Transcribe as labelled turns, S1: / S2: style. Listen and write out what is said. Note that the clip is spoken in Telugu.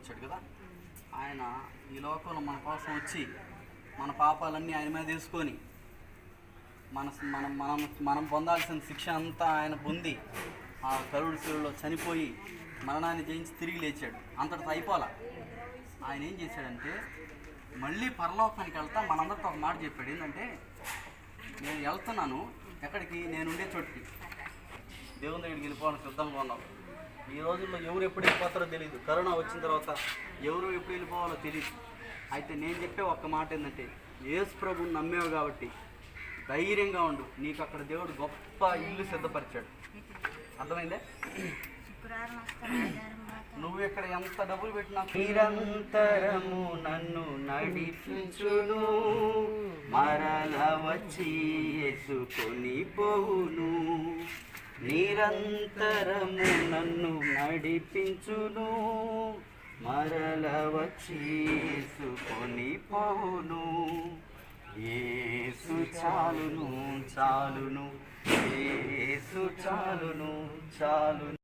S1: వచ్చాడు కదా. ఆయన ఈ లోకంలో మన కోసం వచ్చి మన పాపాలన్నీ ఆయన మీద తీసుకొని మన మనం మనం మనం పొందాల్సిన శిక్ష అంతా ఆయన పొంది ఆ కరుడు శిలువలో చనిపోయి మరణాన్ని జయించి తిరిగి లేచాడు. అంతటితో అయిపోలా. ఆయన ఏం చేశాడంటే మళ్ళీ పరలోకానికి వెళ్తా మనందరితో ఒక మాట చెప్పాడు. ఏంటంటే, నేను వెళ్తున్నాను ఎక్కడికి, నేను ఉండే చోటుకి, దేవుని దగ్గరికి వెళ్ళిపోవడానికి సిద్ధంగా ఉన్నాం. ఈ రోజుల్లో ఎవరు ఎప్పుడు వెళ్ళిపోతారో తెలియదు. కరోనా వచ్చిన తర్వాత ఎవరు ఎప్పుడు వెళ్ళిపోవాలో తెలియదు. అయితే నేను చెప్పే ఒక్క మాట ఏంటంటే, యేసు ప్రభువుని నమ్మేవు కాబట్టి ధైర్యంగా ఉండు. నీకు అక్కడ దేవుడు గొప్ప ఇల్లు సిద్ధపరిచాడు. అర్థమైందే? నువ్వు ఇక్కడ ఎంత డబ్బులు పెట్టినా నిరంతరము నన్ను నడిపించును, మరల వచ్చి యేసుకొని పోవును. నిరంతరము నన్ను నడిపించును, మరల వచ్చి యేసుకొని పోవును. యేసు చాలును చాలును, యేసు చాలును చాలును.